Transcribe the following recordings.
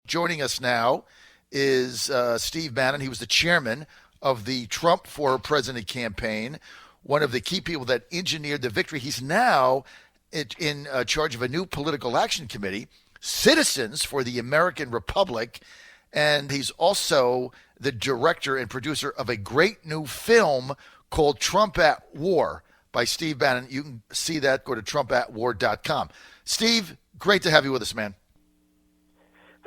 Joining us now is Steve Bannon. He was the chairman of the Trump for President campaign, one of the key people that engineered the victory. He's now in charge of a new political action committee, Citizens for the American Republic, and he's also the director and producer of a great new film called Trump at War by Steve Bannon. You can see that. Go to trumpatwar.com. Steve, great to have you with us, man.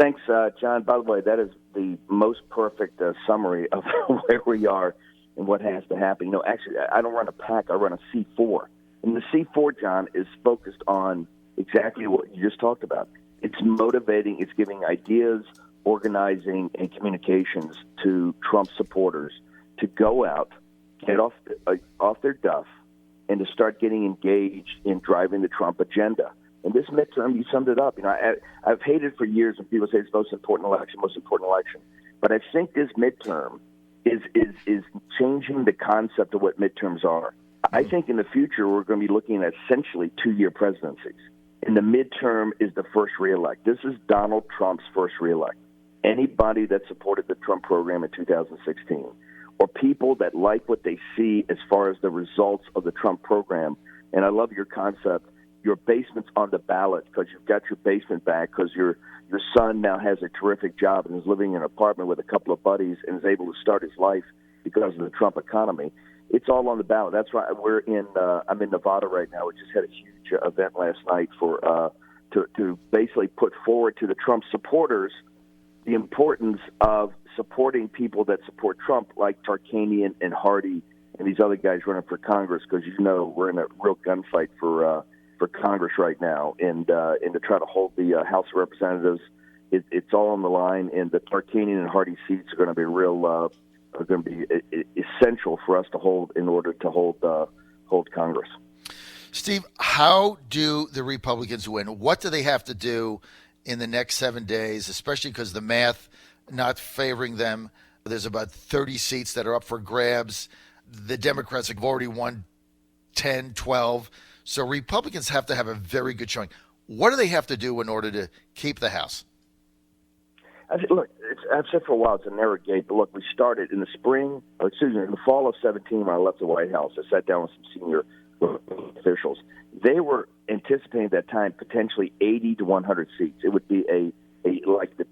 Thanks, John. By the way, that is the most perfect summary of where we are and what has to happen. You know, actually, I don't run a PAC. I run a C4. And the C4, John, is focused on exactly what you just talked about. It's motivating. It's giving ideas, organizing, and communications to Trump supporters to go out, get off their duff, and to start getting engaged in driving the Trump agenda. And this midterm, you summed it up. You know, I've hated for years when people say it's the most important election. But I think this midterm is changing the concept of what midterms are. I think in the future we're going to be looking at essentially 2-year presidencies. And the midterm is the first reelect. This is Donald Trump's first reelect. Anybody that supported the Trump program in 2016, or people that like what they see as far as the results of the Trump program, and I love your concept, your basement's on the ballot because you've got your basement back because your son now has a terrific job and is living in an apartment with a couple of buddies and is able to start his life because of the Trump economy. It's all on the ballot. That's why I'm in Nevada right now. We just had a huge event last night for to basically put forward to the Trump supporters the importance of supporting people that support Trump, like Tarkanian and Hardy and these other guys running for Congress, because you know we're in a real gunfight for Congress right now, and to try to hold the House of Representatives, it's all on the line, and the Tarkanian and Hardy seats are going to be are going to be essential for us to hold in order to hold Congress. Steve, how do the Republicans win? What do they have to do in the next 7 days, especially because the math not favoring them? There's about 30 seats that are up for grabs. The Democrats have already won 10, 12. So Republicans have to have a very good showing. What do they have to do in order to keep the House? Look, I've said for a while it's a narrow gate, but look, we started in the in the fall of 17 when I left the White House. I sat down with some senior officials. They were anticipating at that time potentially 80 to 100 seats. It would be a like the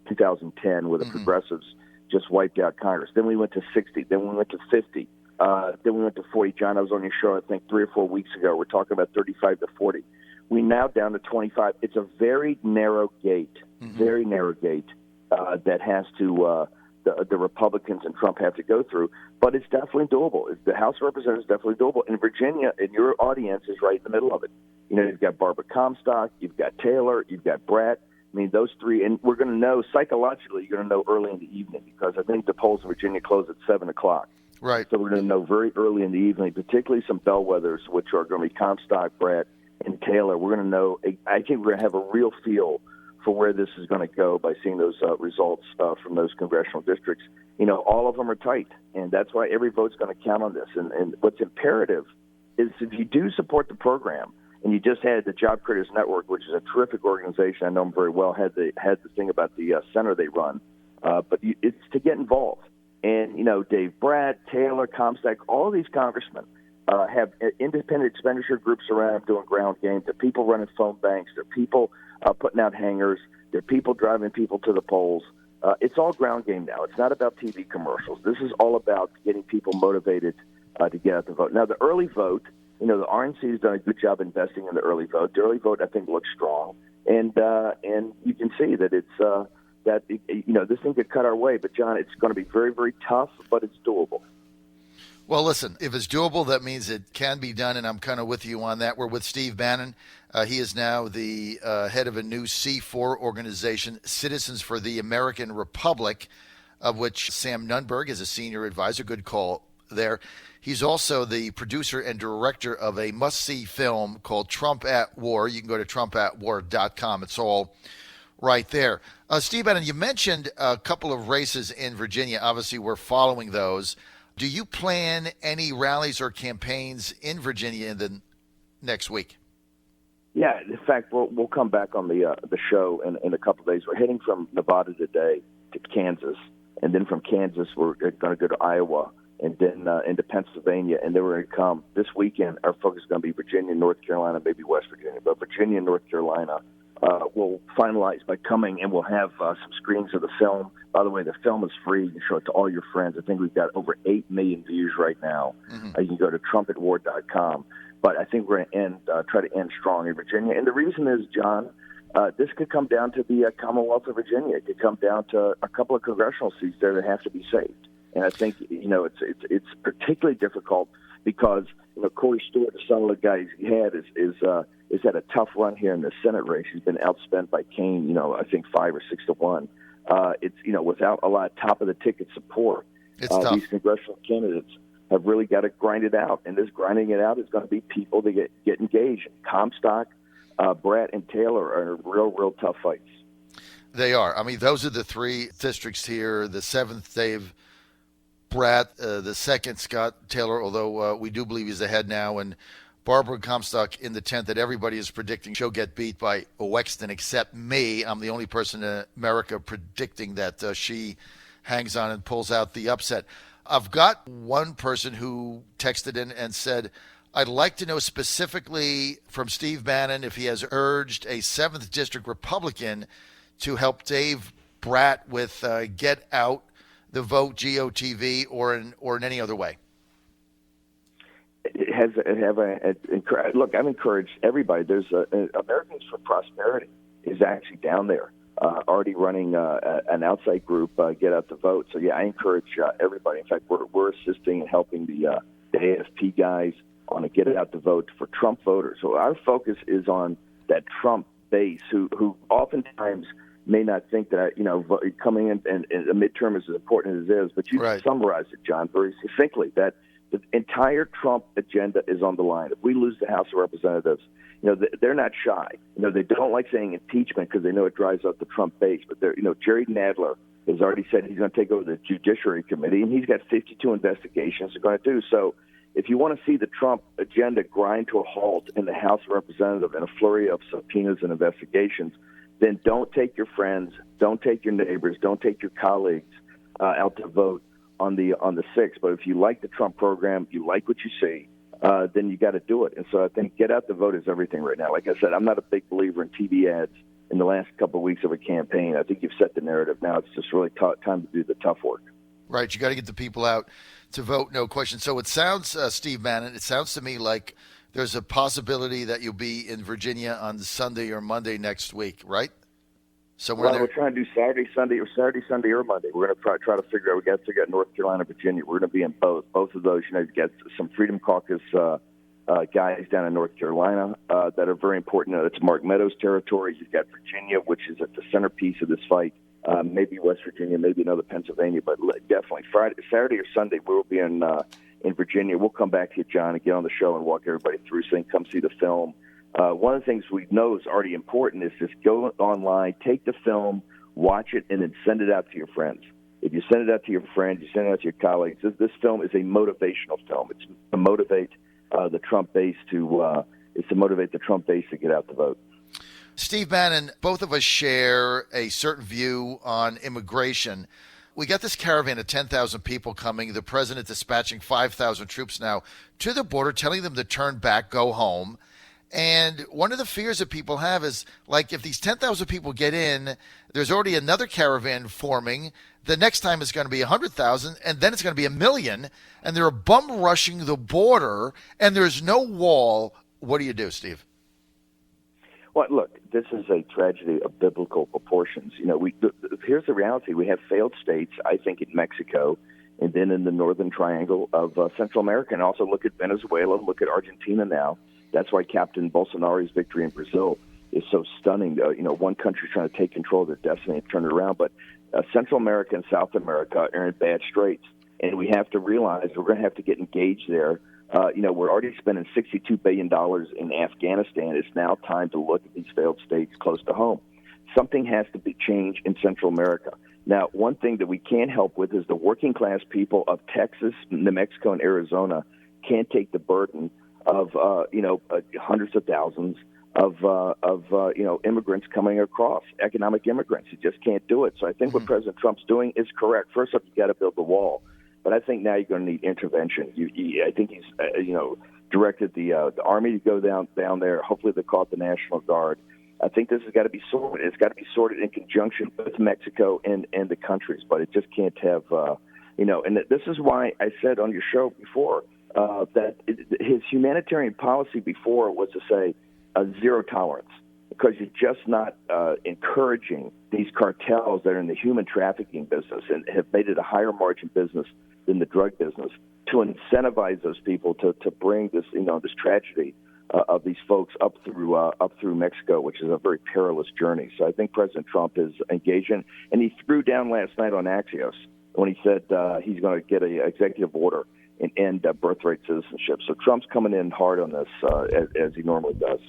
2010 where the progressives just wiped out Congress. Then we went to 60. Then we went to 50. Then we went to 40. John, I was on your show, I think, 3 or 4 weeks ago. We're talking about 35 to 40. We now down to 25. It's a very narrow gate, that has to the Republicans and Trump have to go through. But it's definitely doable. The House of Representatives is definitely doable. And Virginia, and your audience is right in the middle of it. You know, you've got Barbara Comstock, you've got Taylor, you've got Brett. I mean, those three, and we're going to know psychologically. You're going to know early in the evening because I think the polls in Virginia close at 7 o'clock. Right. So we're going to know very early in the evening, particularly some bellwethers, which are going to be Comstock, Brett, and Taylor. We're going to know. I think we're going to have a real feel for where this is going to go by seeing those results from those congressional districts. You know, all of them are tight, and that's why every vote's going to count on this. And what's imperative is if you do support the program, and you just had the Job Creators Network, which is a terrific organization. I know them very well. Had the thing about the center they run, but it's to get involved. And you know, Dave Bratt, Taylor, Comstock, all of these congressmen have independent expenditure groups around doing ground game. There are people running phone banks. There are people putting out hangers. There are people driving people to the polls. It's all ground game now. It's not about TV commercials. This is all about getting people motivated to get out the vote. Now, the early vote. You know, the RNC has done a good job investing in the early vote. The early vote, I think, looks strong, and you can see that it's this thing could cut our way. But John, it's going to be very, very tough, but it's doable. Well, listen, if it's doable, that means it can be done, and I'm kind of with you on that. We're with Steve Bannon. He is now the head of a new C4 organization, Citizens for the American Republic, of which Sam Nunberg is a senior advisor. Good call there. He's also the producer and director of a must-see film called Trump at War. You can go to trumpatwar.com. It's all right there. Steve Bannon, you mentioned a couple of races in Virginia. Obviously, we're following those. Do you plan any rallies or campaigns in Virginia in the next week? Yeah, in fact, we'll come back on the show in a couple of days. We're heading from Nevada today to Kansas, and then from Kansas we're going to go to Iowa, and then into Pennsylvania, and then we're going to come this weekend. Our focus is going to be Virginia, North Carolina, maybe West Virginia, but Virginia and North Carolina will finalize by coming, and we'll have some screenings of the film. By the way, the film is free. You can show it to all your friends. I think we've got over 8 million views right now. Mm-hmm. You can go to trumpetwar.com. But I think we're going to try to end strong in Virginia. And the reason is, John, this could come down to the Commonwealth of Virginia. It could come down to a couple of congressional seats there that have to be saved. And I think, it's particularly difficult because, Corey Stewart, the son of the guy he had, is had a tough run here in the Senate race. He's been outspent by Kane, I think 5 or 6 to 1. It's, without a lot of top-of-the-ticket support, these congressional candidates have really got to grind it out. And this grinding it out is going to be people that get engaged. Comstock, Bratt, and Taylor are real tough fights. They are. I mean, those are the 3 districts here. The 7th, Dave Bratt. The 2nd, Scott Taylor, although we do believe he's ahead now. And Barbara Comstock in the 10th that everybody is predicting she'll get beat by Wexton except me. I'm the only person in America predicting that she hangs on and pulls out the upset. I've got one person who texted in and said, I'd like to know specifically from Steve Bannon if he has urged a 7th District Republican to help Dave Bratt with Get Out the Vote, GOTV, or in any other way. Look, I've encouraged everybody. There's Americans for Prosperity is actually down there. Already running an outside group, Get Out the Vote. So, yeah, I encourage everybody. In fact, we're assisting and helping the AFP guys on a Get Out the Vote for Trump voters. So our focus is on that Trump base who oftentimes may not think that, coming in and a midterm is as important as it is. But you summarize it, John, very succinctly, that the entire Trump agenda is on the line. If we lose the House of Representatives, they're not shy. They don't like saying impeachment because they know it drives up the Trump base. But Jerry Nadler has already said he's going to take over the Judiciary Committee, and he's got 52 investigations they're going to do. So if you want to see the Trump agenda grind to a halt in the House of Representatives and a flurry of subpoenas and investigations, then don't take your friends, don't take your neighbors, don't take your colleagues out to vote on the 6th. But if you like the Trump program, you like what you see, then you got to do it. And so I think Get Out the Vote is everything right now. Like I said, I'm not a big believer in TV ads in the last couple of weeks of a campaign. I think you've set the narrative. Now it's just really time to do the tough work. Right. You got to get the people out to vote, no question. So it sounds, Steve Bannon, it sounds to me like there's a possibility that you'll be in Virginia on Sunday or Monday next week, right? Somewhere there. We're trying to do Saturday, Sunday, or Monday. We're going to try to figure out. We got to figure out North Carolina, Virginia. We're going to be in both of those. You've got some Freedom Caucus guys down in North Carolina that are very important. It's Mark Meadows' territory. You've got Virginia, which is at the centerpiece of this fight. Maybe West Virginia, maybe another Pennsylvania, but definitely Saturday or Sunday we'll be in Virginia. We'll come back to you, John, and get on the show and walk everybody through. So come see the film. One of the things we know is already important is just go online, take the film, watch it, and then send it out to your friends. If you send it out to your friends, you send it out to your colleagues. This film is a motivational film. It's to motivate the Trump base to get out the vote. Steve Bannon, both of us share a certain view on immigration. We got this caravan of 10,000 people coming. The president dispatching 5,000 troops now to the border, telling them to turn back, go home. And one of the fears that people have is, like, if these 10,000 people get in, there's already another caravan forming. The next time it's going to be 100,000, and then it's going to be 1 million, and they're bum rushing the border, and there's no wall. What do you do, Steve? Well, look, this is a tragedy of biblical proportions. Here's the reality. We have failed states, I think, in Mexico, and then in the northern triangle of Central America. And also look at Venezuela, look at Argentina now. That's why Captain Bolsonaro's victory in Brazil is so stunning. One country trying to take control of their destiny and turn it around. But Central America and South America are in bad straits. And we have to realize we're going to have to get engaged there. We're already spending $62 billion in Afghanistan. It's now time to look at these failed states close to home. Something has to be changed in Central America. Now, one thing that we can't help with is the working class people of Texas, New Mexico, and Arizona can't take the burden of, hundreds of thousands immigrants coming across, economic immigrants. You just can't do it. So I think what President Trump's doing is correct. First up, you got to build the wall, but I think now you're going to need intervention. I think he's directed the Army to go down there. Hopefully they call it the National Guard. I think this has got to be sorted. It's got to be sorted in conjunction with Mexico and the countries, but it just can't have, and this is why I said on your show before that his humanitarian policy before was to say zero tolerance, because you're just not encouraging these cartels that are in the human trafficking business and have made it a higher margin business than the drug business to incentivize those people to bring this, this tragedy of these folks up through Mexico, which is a very perilous journey. So I think President Trump is engaging, and he threw down last night on Axios when he said he's going to get an executive order and end birthright citizenship. So Trump's coming in hard on this as he normally does.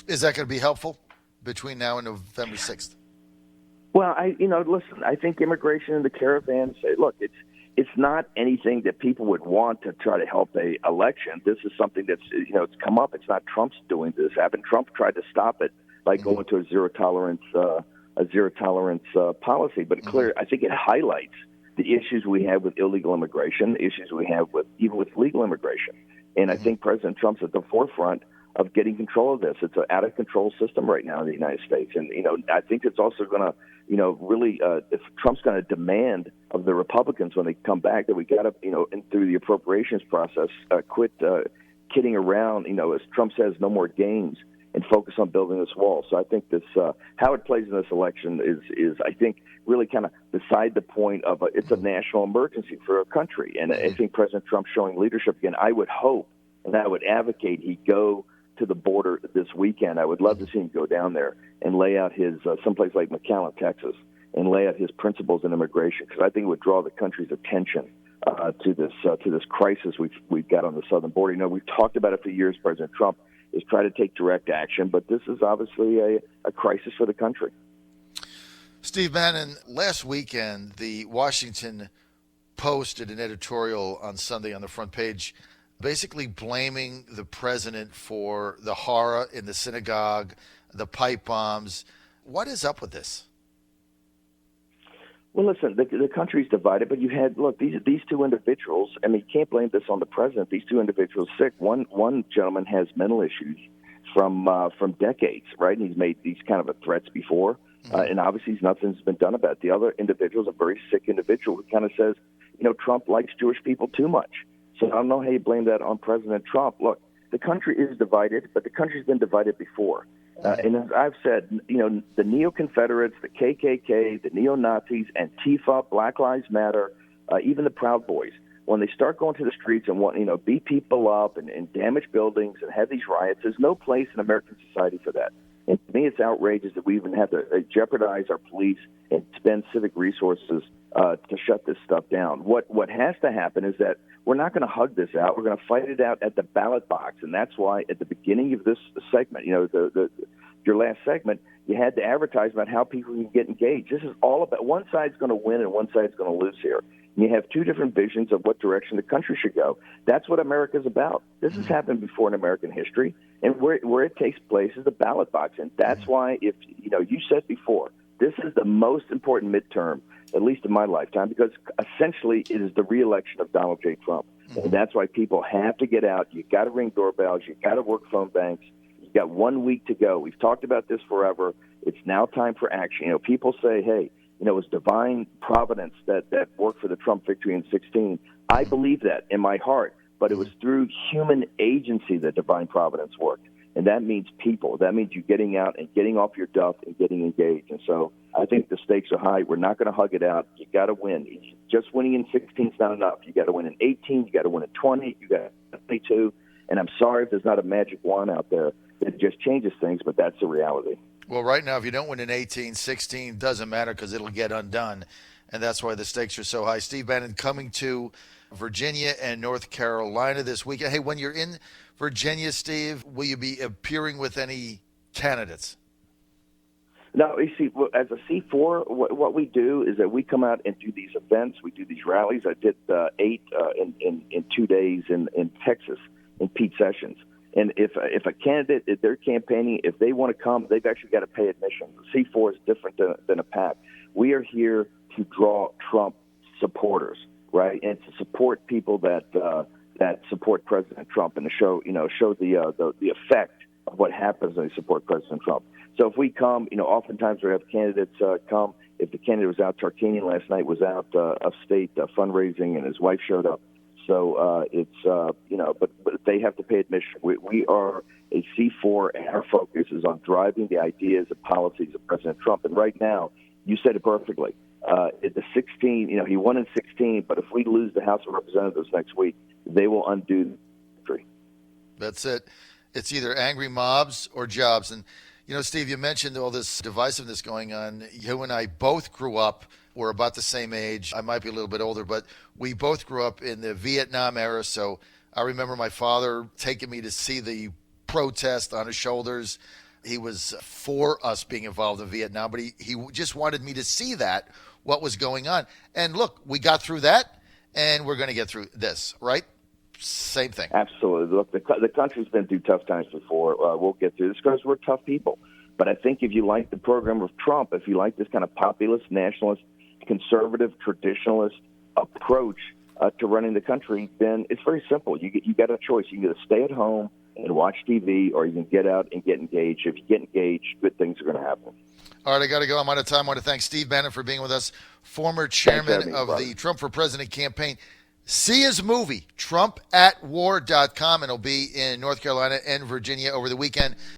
Is that going to be helpful between now and November 6th? Well, listen, I think immigration and the caravan say, look, it's not anything that people would want to try to help a election. This is something that's, it's come up. It's not Trump's doing this happen. Trump tried to stop it by going to a zero tolerance policy. But clearly, I think it highlights the issues we have with illegal immigration, issues we have even with legal immigration. And I think President Trump's at the forefront of getting control of this. It's an out-of-control system right now in the United States. And, I think it's also going to, really, if Trump's going to demand of the Republicans when they come back that we got to, through the appropriations process, quit kidding around, as Trump says, no more games, and focus on building this wall. So I think this, how it plays in this election is I think, really kind of beside the point of it's a national emergency for our country. And I think President Trump showing leadership again. I would hope and I would advocate he go to the border this weekend. I would love to see him go down there and lay out his someplace like McAllen, Texas, and lay out his principles in immigration, because I think it would draw the country's attention to this crisis we've got on the southern border. We've talked about it for years. President Trump is trying to take direct action, but this is obviously a crisis for the country. Steve Bannon, last weekend, the Washington Post did an editorial on Sunday on the front page basically blaming the president for the horror in the synagogue, the pipe bombs. What is up with this? Well, listen, the country's divided, but you had, these two individuals, you can't blame this on the president. These two individuals sick. One gentleman has mental issues from decades, right? And he's made these kind of threats before, and obviously nothing's been done about it. The other individual is a very sick individual who kind of says, Trump likes Jewish people too much. So I don't know how you blame that on President Trump. Look, the country is divided, but the country's been divided before. And as I've said, the neo-Confederates, the KKK, the neo-Nazis, Antifa, Black Lives Matter, even the Proud Boys, when they start going to the streets and want, beat people up and damage buildings and have these riots, there's no place in American society for that. And to me, it's outrageous that we even have to jeopardize our police and spend civic resources to shut this stuff down. What has to happen is that we're not going to hug this out. We're going to fight it out at the ballot box, and that's why at the beginning of this segment, your last segment, you had to advertise about how people can get engaged. This is all about one side's going to win and one side's going to lose here. And you have two different visions of what direction the country should go. That's what America's about. This has happened before in American history, and where it takes place is the ballot box. And that's why, if you said before, this is the most important midterm, at least in my lifetime, because essentially it is the re-election of Donald J. Trump. And that's why people have to get out. You've got to ring doorbells. You've got to work phone banks. You've got 1 week to go. We've talked about this forever. It's now time for action. People say, hey, it was divine providence that worked for the Trump victory in 2016. I believe that in my heart, but it was through human agency that divine providence worked. And that means people. That means you getting out and getting off your duff and getting engaged. And so I think the stakes are high. We're not going to hug it out. You got to win. Just winning in 16 is not enough. You got to win in 18. You got to win in 20. You got to 22. And I'm sorry if there's not a magic wand out there that just changes things, but that's the reality. Well, right now, if you don't win in 18, 16 doesn't matter because it'll get undone. And that's why the stakes are so high. Steve Bannon coming to Virginia and North Carolina this weekend. Hey, when you're in Virginia, Steve, will you be appearing with any candidates? No, you see, as a C4, what we do is that we come out and do these events. We do these rallies. I did 8 in 2 days in Texas in Pete Sessions. And if a candidate, if they're campaigning, if they want to come, they've actually got to pay admission. The C4 is different than a PAC. We are here to draw Trump supporters, right, and to support people that support President Trump, and to show the effect of what happens when they support President Trump. So if we come, oftentimes we have candidates come. If the candidate was out, Tarkanian last night was out of state fundraising, and his wife showed up. So but they have to pay admission. We are a C4, and our focus is on driving the ideas and policies of President Trump. And right now, you said it perfectly. At the 16, he won in 16, but if we lose the House of Representatives next week, they will undo the victory. That's it. It's either angry mobs or jobs. And, Steve, you mentioned all this divisiveness going on. You and I both grew up. We're about the same age. I might be a little bit older, but we both grew up in the Vietnam era. So I remember my father taking me to see the protest on his shoulders. He was for us being involved in Vietnam, but he just wanted me to see that, what was going on. And look, we got through that, and we're going to get through this, right? Same thing. Absolutely. Look, the country's been through tough times before. We'll get through this because we're tough people. But I think if you like the program of Trump, if you like this kind of populist, nationalist, conservative, traditionalist approach to running the country, then it's very simple. You got a choice. You can either stay at home and watch TV, or you can get out and get engaged. If you get engaged, good things are going to happen. All right, I got to go. I'm out of time. I want to thank Steve Bannon for being with us, former chairman of the Trump for President campaign. See his movie, TrumpAtWar.com, and it'll be in North Carolina and Virginia over the weekend.